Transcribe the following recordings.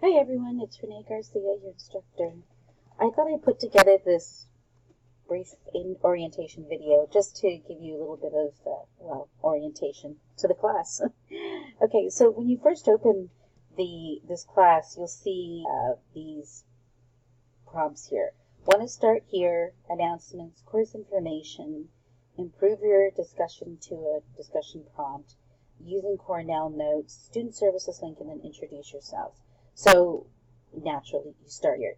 Hi everyone, it's Renee Garcia, your instructor. I thought I'd put together this brief orientation video just to give you a little bit of, orientation to the class. Okay, so when you first open this class, you'll see these prompts here. Want to start here, announcements, course information, improve your discussion to a discussion prompt, using Cornell notes, student services link, and then introduce yourselves. So naturally, you start here.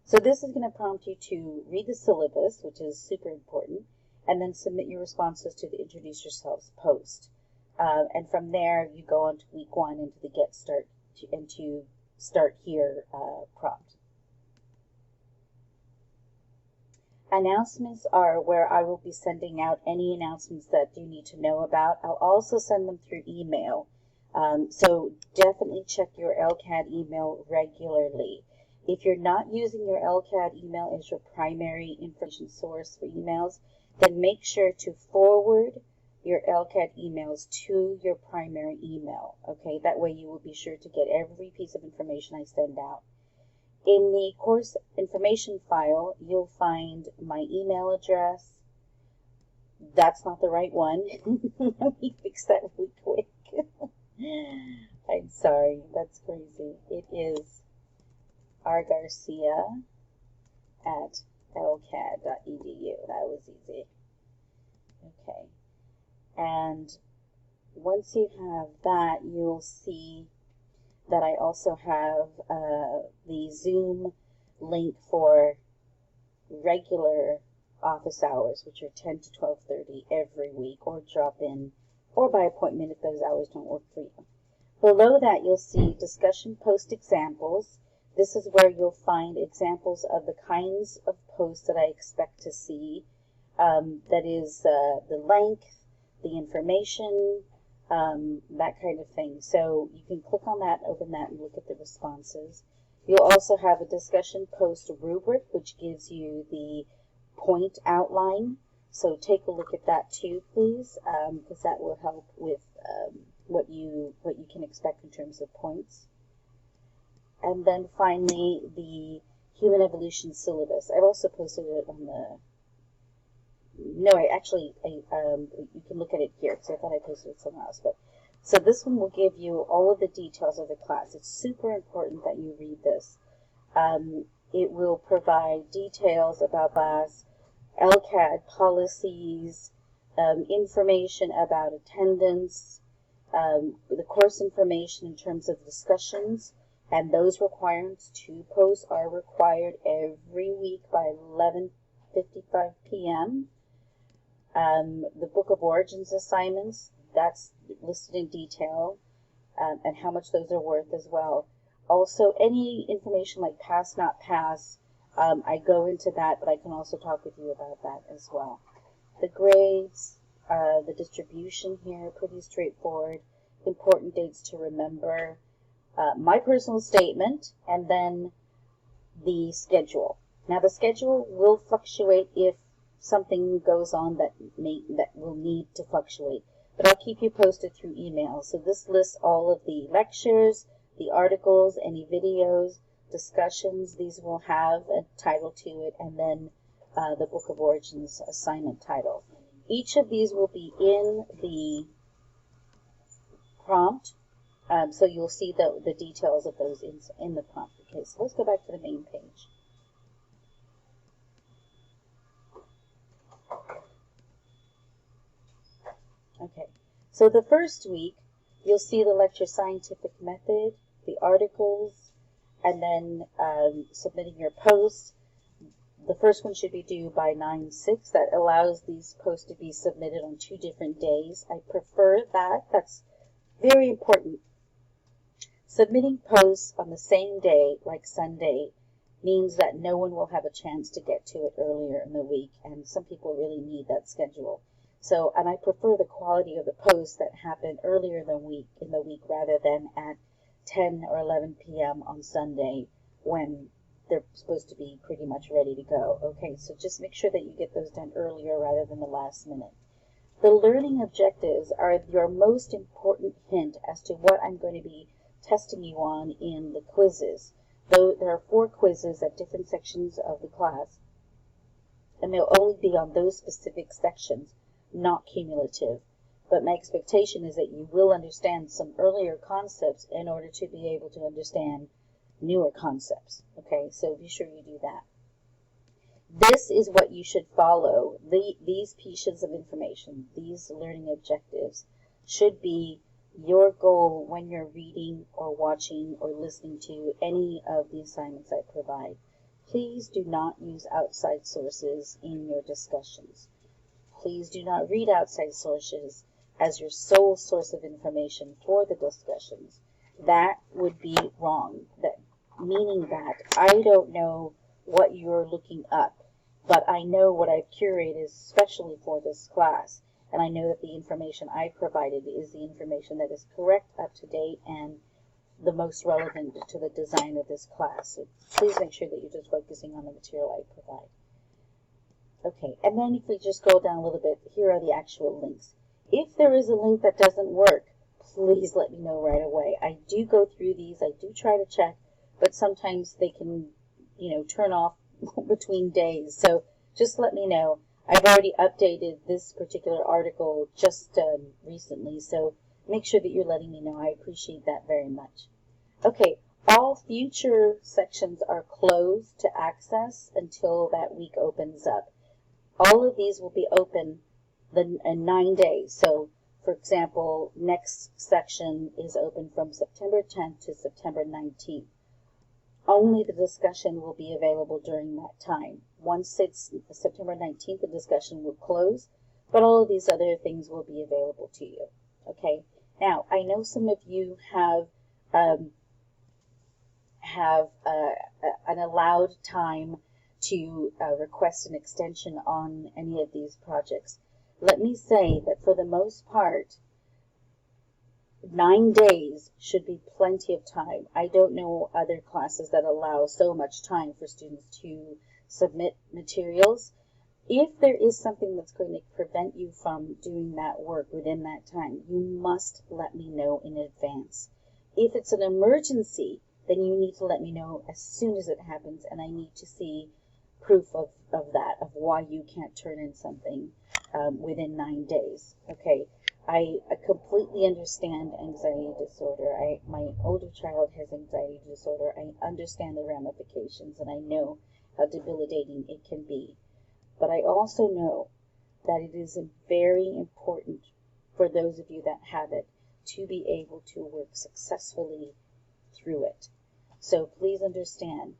So this is going to prompt you to read the syllabus, which is super important, and then submit your responses to the introduce yourselves post. And from there, you go on to week 1 into the get start to start here prompt. Announcements are where I will be sending out any announcements that you need to know about. I'll also send them through email. So definitely check your LCAD email regularly. If you're not using your LCAD email as your primary information source for emails, then make sure to forward your LCAD emails to your primary email. Okay, that way you will be sure to get every piece of information I send out. In the course information file, you'll find my email address. That's not the right one. Let me fix that really quick. I'm sorry, that's crazy. It is rgarcia@lcad.edu. That was easy. Okay. And once you have that, you'll see that I also have the Zoom link for regular office hours, which are 10 to 12:30 every week, or drop in, or by appointment if those hours don't work for you. Below that, you'll see discussion post examples. This is where you'll find examples of the kinds of posts that I expect to see. That is the length, the information, that kind of thing. So you can click on that, open that, and look at the responses. You'll also have a discussion post rubric, which gives you the point outline. So take a look at that too, please, because that will help with what you can expect in terms of points. And then finally, the Human Evolution Syllabus. I've also posted it on the... No, you can look at it here, because I thought I posted it somewhere else. But so this one will give you all of the details of the class. It's super important that you read this. It will provide details about class, LCAD policies, information about attendance, the course information in terms of discussions, and those requirements to post are required every week by 11:55 p.m. The Book of Origins assignments, that's listed in detail, and how much those are worth as well. Also, any information like pass, not pass, I go into that, but I can also talk with you about that as well. The grades, the distribution here, pretty straightforward. Important dates to remember. My personal statement, and then the schedule. Now, the schedule will fluctuate if something goes on that will need to fluctuate, but I'll keep you posted through email. So this lists all of the lectures, the articles, any videos, discussions. These will have a title to it, and then the Book of Origins assignment title. Each of these will be in the prompt, so you'll see the details of those in the prompt. Okay, so let's go back to the main page. Okay, so the first week, you'll see the lecture scientific method, the articles, and then submitting your posts. The first one should be due by 9/6. That allows these posts to be submitted on 2 different days. I prefer that. That's very important. Submitting posts on the same day, like Sunday, means that no one will have a chance to get to it earlier in the week, and some people really need that schedule. So, and I prefer the quality of the posts that happen earlier in the week rather than at 10 or 11 p.m. on Sunday when they're supposed to be pretty much ready to go. Okay, so just make sure that you get those done earlier rather than the last minute. The learning objectives are your most important hint as to what I'm going to be testing you on in the quizzes. Though there are 4 quizzes at different sections of the class, and they'll only be on those specific sections, not cumulative. But my expectation is that you will understand some earlier concepts in order to be able to understand newer concepts. Okay, so be sure you do that. This is what you should follow. These pieces of information, these learning objectives, should be your goal when you're reading or watching or listening to any of the assignments I provide. Please do not use outside sources in your discussions. Please do not read outside sources as your sole source of information for the discussions. That would be wrong. Meaning that I don't know what you're looking up, but I know what I've curated especially for this class, and I know that the information I provided is the information that is correct, up to date, and the most relevant to the design of this class. So please make sure that you're just focusing on the material I provide. Okay, and then if we just go down a little bit, here are the actual links. If there is a link that doesn't work, please let me know right away. I do go through these, I do try to check, but sometimes they can, turn off between days. So just let me know. I've already updated this particular article just recently, so make sure that you're letting me know. I appreciate that very much. Okay, all future sections are closed to access until that week opens up. All of these will be open in 9 days. So, for example, next section is open from September 10th to September 19th. Only the discussion will be available during that time. Once it's September 19th, the discussion will close, but all of these other things will be available to you. Okay. Now, I know some of you have an allowed time to request an extension on any of these projects. Let me say that for the most part, 9 days should be plenty of time. I don't know other classes that allow so much time for students to submit materials. If there is something that's going to prevent you from doing that work within that time, you must let me know in advance. If it's an emergency, then you need to let me know as soon as it happens, and I need to see proof of that, of why you can't turn in something within 9 days. Okay. I completely understand anxiety disorder. My older child has anxiety disorder. I understand the ramifications, and I know how debilitating it can be. But I also know that it is very important for those of you that have it to be able to work successfully through it. So please understand,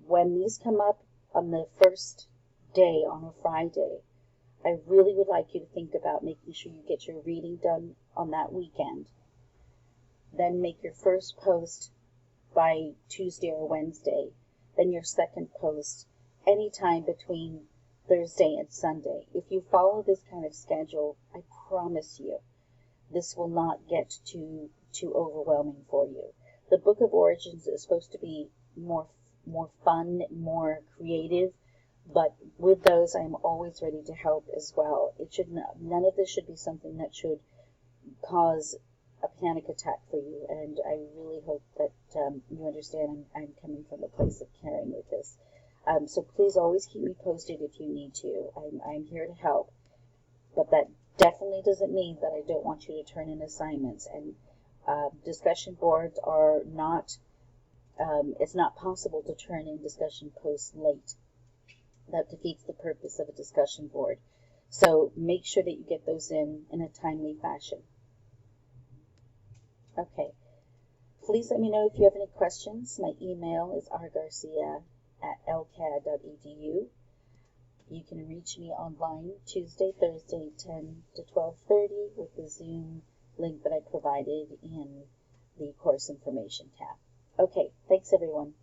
when these come up on the first day, on a Friday, I really would like you to think about making sure you get your reading done on that weekend. Then make your first post by Tuesday or Wednesday. Then your second post anytime between Thursday and Sunday. If you follow this kind of schedule, I promise you, this will not get too overwhelming for you. The Book of Origins is supposed to be more fun, more creative. But with those, I'm always ready to help as well. None of this should be something that should cause a panic attack for you. And I really hope that you understand I'm coming from a place of caring with this. So please always keep me posted if you need to. I'm here to help. But that definitely doesn't mean that I don't want you to turn in assignments. And discussion boards are not, it's not possible to turn in discussion posts late. That defeats the purpose of a discussion board. So make sure that you get those in a timely fashion. Okay. Please let me know if you have any questions. My email is rgarcia@lcad.edu. You can reach me online Tuesday, Thursday, 10 to 12:30 with the Zoom link that I provided in the course information tab. Okay. Thanks, everyone.